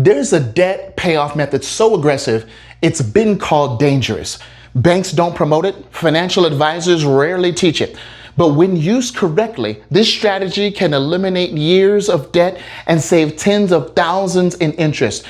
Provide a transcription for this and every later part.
There's a debt payoff method so aggressive, it's been called dangerous. Banks don't promote it. Financial advisors rarely teach it. But when used correctly, this strategy can eliminate years of debt and save tens of thousands in interest.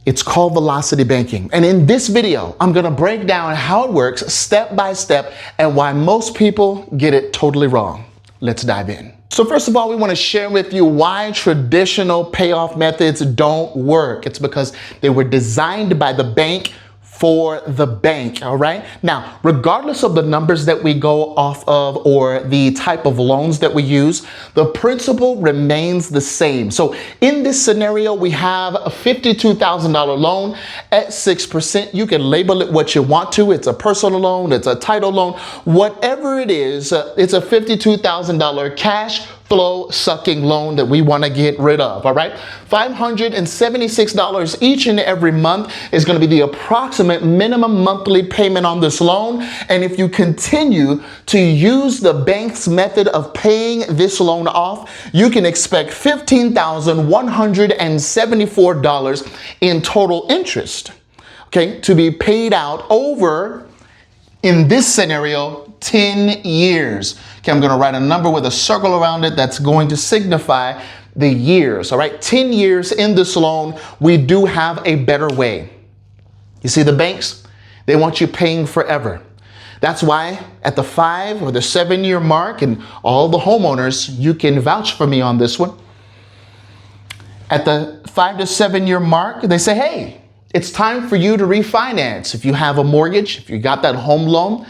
It's called velocity banking. And in this video, I'm going to break down how it works step by step and why most people get it totally wrong. Let's dive in. So first of all, we want to share with you why traditional payoff methods don't work. It's because they were designed by the bank for the bank, all right? Now, regardless of the numbers that we go off of or the type of loans that we use, the principal remains the same. So in this scenario, we have a $52,000 loan at 6%. You can label it what you want to. It's a personal loan, it's a title loan, whatever it is, it's a $52,000 cash flow sucking loan that we want to get rid of, all right? $576 each and every month is going to be the approximate minimum monthly payment on this loan. And if you continue to use the bank's method of paying this loan off, you can expect $15,174 in total interest, okay, to be paid out over, in this scenario, 10 years. Okay, I'm going to write a number with a circle around it that's going to signify the years. All right, 10 years in this loan, we do have a better way. You see, the banks, they want you paying forever. That's why at the 5 or the 7 year mark, and all the homeowners, you can vouch for me on this one. At the 5 to 7 year mark, they say, hey, it's time for you to refinance. If you have a mortgage, if you got that home loan.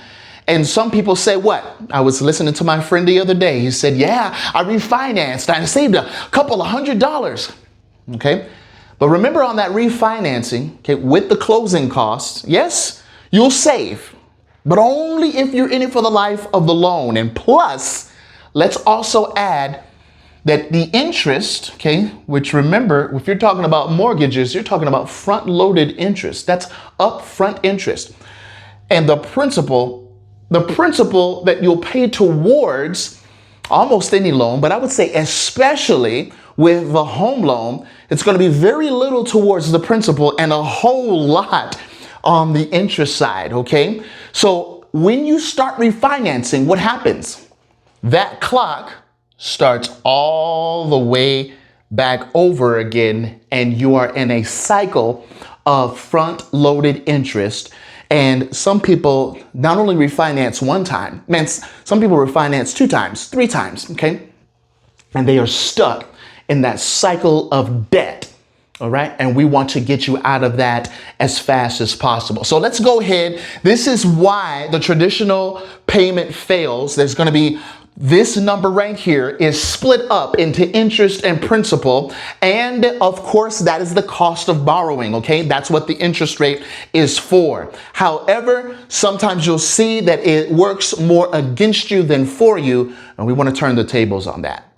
And some people say, what? I was listening to my friend the other day. He said, yeah, I refinanced. I saved a couple of $100. Okay. But remember on that refinancing, okay, with the closing costs, yes, you'll save, but only if you're in it for the life of the loan. And plus, let's also add that the interest, okay, which remember, if you're talking about mortgages, you're talking about front-loaded interest. That's upfront interest. And the principal that you'll pay towards almost any loan, but I would say especially with the home loan, it's going to be very little towards the principal and a whole lot on the interest side, okay? So when you start refinancing, what happens? That clock starts all the way back over again, and you are in a cycle of front-loaded interest. And some people not only refinance one time, man, some people refinance 2 times, 3 times, okay? And they are stuck in that cycle of debt, all right? And we want to get you out of that as fast as possible. So let's go ahead. This is why the traditional payment fails. There's going to be this number right here is split up into interest and principal. And of course, that is the cost of borrowing. Okay, that's what the interest rate is for. However, sometimes you'll see that it works more against you than for you. And we want to turn the tables on that.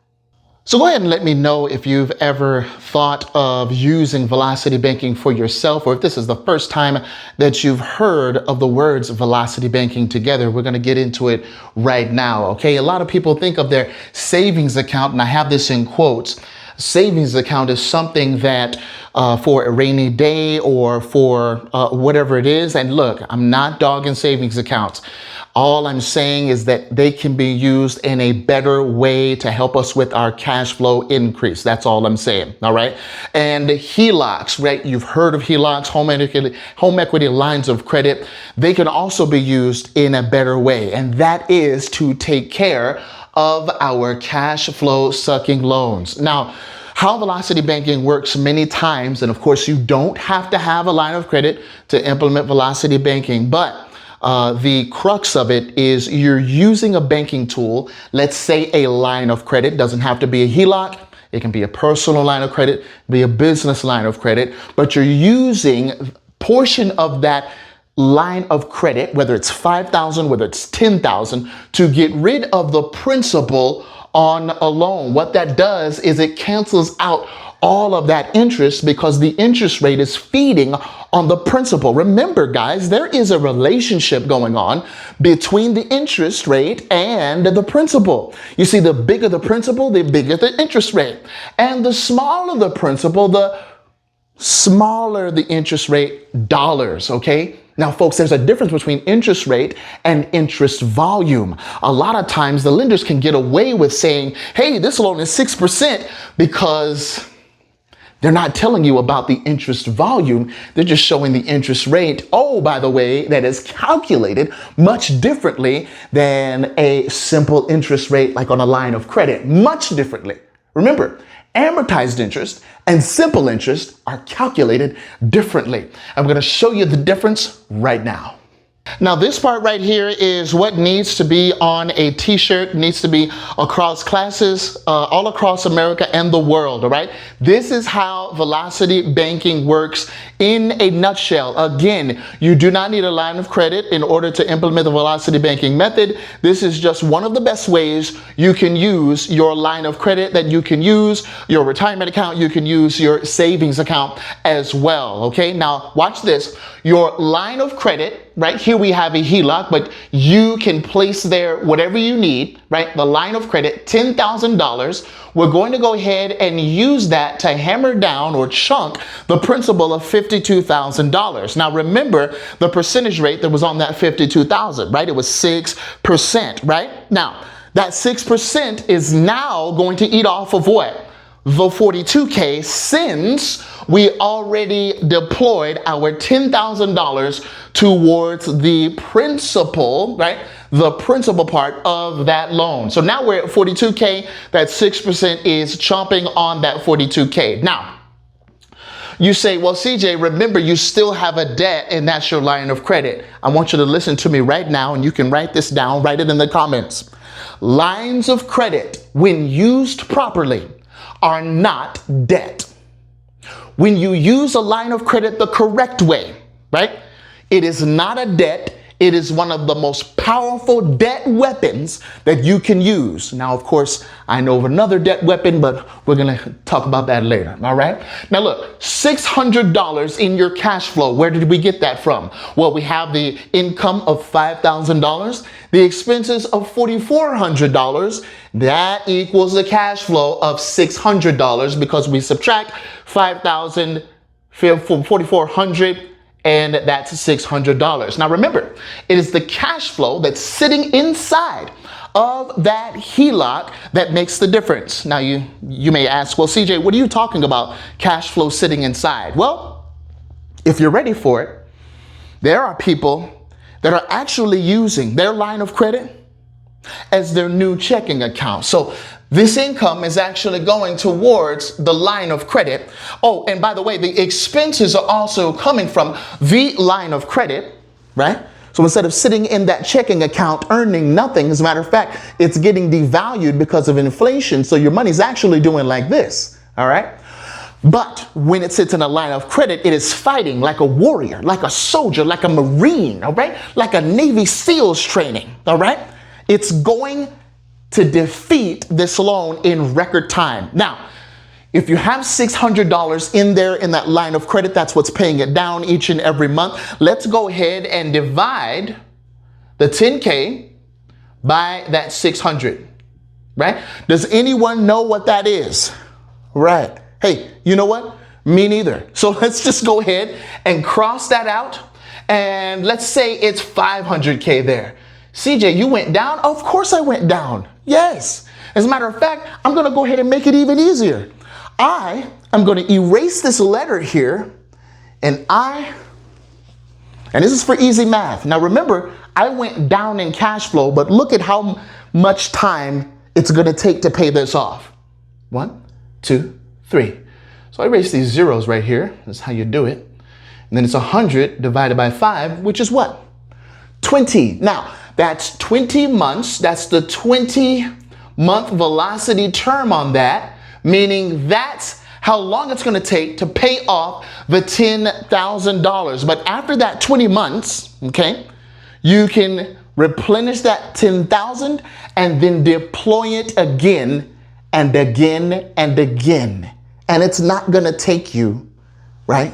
So go ahead and let me know if you've ever thought of using velocity banking for yourself, or if this is the first time that you've heard of the words velocity banking together. We're going to get into it right now. Okay. A lot of people think of their savings account, and I have this in quotes. Savings account is something that for a rainy day or for whatever it is. And look, I'm not dogging savings accounts. All I'm saying is that they can be used in a better way to help us with our cash flow increase. That's all I'm saying. All right. And HELOCs, right? You've heard of HELOCs, home equity lines of credit. They can also be used in a better way. And that is to take care of our cash flow sucking loans. Now, how velocity banking works many times, and of course, you don't have to have a line of credit to implement velocity banking, but the crux of it is you're using a banking tool, let's say a line of credit, doesn't have to be a HELOC, it can be a personal line of credit, be a business line of credit, but you're using a portion of that line of credit, whether it's $5,000, whether it's $10,000, to get rid of the principal on a loan. What that does is it cancels out all of that interest because the interest rate is feeding on the principal. Remember, guys, there is a relationship going on between the interest rate and the principal. You see, the bigger the principal, the bigger the interest rate. And the smaller the principal, the smaller the interest rate, dollars, okay? Now, folks, there's a difference between interest rate and interest volume. A lot of times the lenders can get away with saying, hey, this loan is 6% because they're not telling you about the interest volume. They're just showing the interest rate. Oh, by the way, that is calculated much differently than a simple interest rate like on a line of credit, much differently. Remember, amortized interest and simple interest are calculated differently. I'm going to show you the difference right now. Now, this part right here is what needs to be on a t-shirt, needs to be across classes all across America and the world, all right? This is how velocity banking works in a nutshell. Again, you do not need a line of credit in order to implement the velocity banking method. This is just one of the best ways you can use your line of credit, that you can use your retirement account, you can use your savings account as well, okay? Now, watch this. Your line of credit, right here we have a HELOC, but you can place there whatever you need, right? The line of credit, $10,000. We're going to go ahead and use that to hammer down or chunk the principal of $52,000. Now remember the percentage rate that was on that $52,000, right? It was 6%, right? Now that 6% is now going to eat off of what? The $42K, since we already deployed our $10,000 towards the principal, right? The principal part of that loan. So now we're at $42K, that 6% is chomping on that $42K. Now, you say, well, CJ, remember you still have a debt and that's your line of credit. I want you to listen to me right now, and you can write this down, write it in the comments. Lines of credit, when used properly, are not debt. When you use a line of credit the correct way, right? It is not a debt. It is one of the most powerful debt weapons that you can use. Now, of course, I know of another debt weapon, but we're going to talk about that later. All right. Now, look, $600 in your cash flow. Where did we get that from? Well, we have the income of $5,000, the expenses of $4,400. That equals the cash flow of $600 because we subtract $5,000 from $4,400. And that's $600. Now remember, it is the cash flow that's sitting inside of that HELOC that makes the difference. Now you may ask, well, CJ, what are you talking about, cash flow sitting inside? Well, if you're ready for it, there are people that are actually using their line of credit as their new checking account. So this income is actually going towards the line of credit. Oh, and by the way, the expenses are also coming from the line of credit, right? So instead of sitting in that checking account earning nothing, as a matter of fact, it's getting devalued because of inflation. So your money's actually doing like this, all right? But when it sits in a line of credit, it is fighting like a warrior, like a soldier, like a Marine, all right? Like a Navy SEALs training, all right? It's going to defeat this loan in record time. Now, if you have $600 in there in that line of credit, that's what's paying it down each and every month. Let's go ahead and divide the 10K by that 600, right? Does anyone know what that is? Right. Hey, you know what? Me neither. So let's just go ahead and cross that out. And let's say it's 500K there. CJ, you went down? Of course I went down. Yes. As a matter of fact, I'm going to go ahead and make it even easier. I am going to erase this letter here, and this is for easy math. Now remember, I went down in cash flow, but look at how much time it's going to take to pay this off. 1, 2, 3. So I erase these zeros right here. That's how you do it. And then it's 100 divided by 5, which is what? 20. Now, that's 20 months. That's the 20-month velocity term on that, meaning that's how long it's going to take to pay off the $10,000. But after that 20 months, okay, you can replenish that 10,000 and then deploy it again and again and again. And it's not going to take you, right,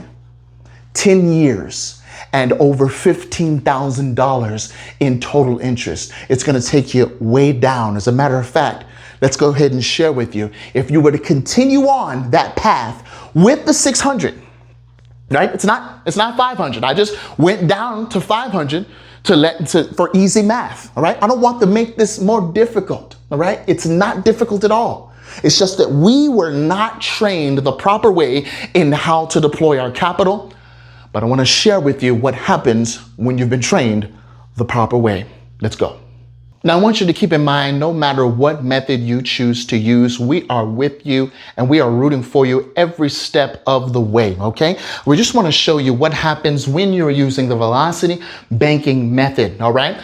10 years and over $15,000 in total interest. It's going to take you way down. As a matter of fact, let's go ahead and share with you. If you were to continue on that path with the 600, right? It's not 500. I just went down to 500 for easy math, all right? I don't want to make this more difficult, all right? It's not difficult at all. It's just that we were not trained the proper way in how to deploy our capital. But I want to share with you what happens when you've been trained the proper way. Let's go. Now, I want you to keep in mind, no matter what method you choose to use, we are with you and we are rooting for you every step of the way, okay? We just want to show you what happens when you're using the velocity banking method, all right?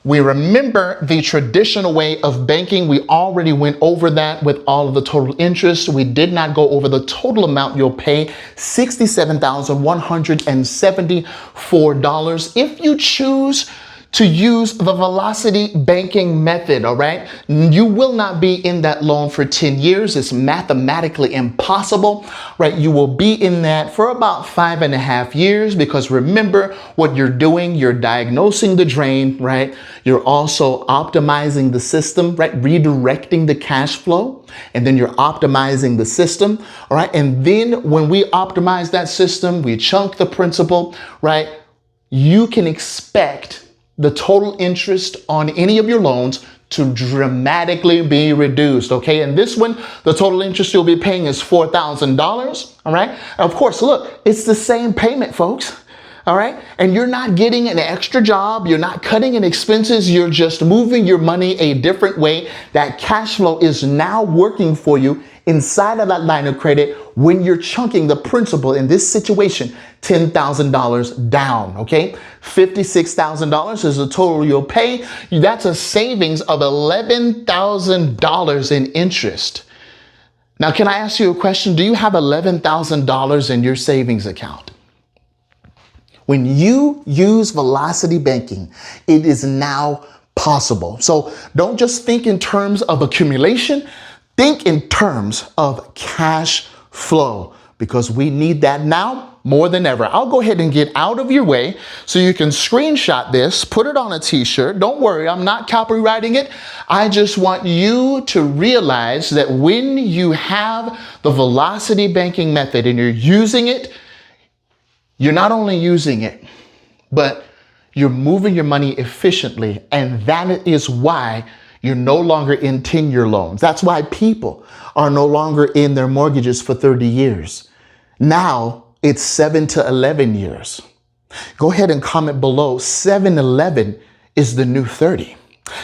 We remember the traditional way of banking. We already went over that with all of the total interest. We did not go over the total amount you'll pay, $67,174. If you choose to use the velocity banking method, all right? You will not be in that loan for 10 years. It's mathematically impossible, right? You will be in that for about 5.5 years because remember what you're doing, you're diagnosing the drain, right? You're also optimizing the system, right? Redirecting the cash flow, and then you're optimizing the system, all right? And then when we optimize that system, we chunk the principal, right? You can expect the total interest on any of your loans to dramatically be reduced, okay? And this one, the total interest you'll be paying is $4,000, all right? Of course, look, it's the same payment, folks, all right? And you're not getting an extra job, you're not cutting in expenses, you're just moving your money a different way. That cash flow is now working for you inside of that line of credit when you're chunking the principal in this situation, $10,000 down, okay? $56,000 is the total you'll pay. That's a savings of $11,000 in interest. Now, can I ask you a question? Do you have $11,000 in your savings account? When you use velocity banking, it is now possible. So don't just think in terms of accumulation, think in terms of cash flow because we need that now more than ever. I'll go ahead and get out of your way so you can screenshot this, put it on a t-shirt. Don't worry, I'm not copywriting it. I just want you to realize that when you have the velocity banking method and you're using it, you're not only using it, but you're moving your money efficiently. And that is why you're no longer in 10-year loans. That's why people are no longer in their mortgages for 30 years. Now it's 7 to 11 years. Go ahead and comment below. 7-11 is the new 30.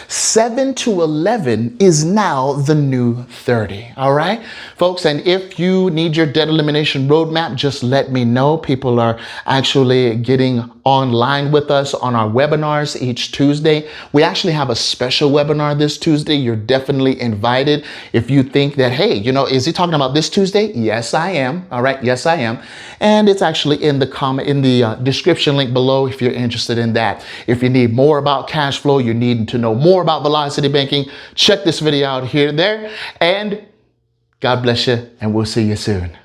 7 to 11 is now the new 30. All right, folks. And if you need your debt elimination roadmap, just let me know. People are actually getting online with us on our webinars each Tuesday. We actually have a special webinar this Tuesday. You're definitely invited. If you think that, hey, you know, is he talking about this Tuesday? Yes, I am. All right. Yes, I am. And it's actually in the description link below if you're interested in that. If you need more about cash flow, you need to know more about velocity banking, check this video out here and there. And God bless you, and we'll see you soon.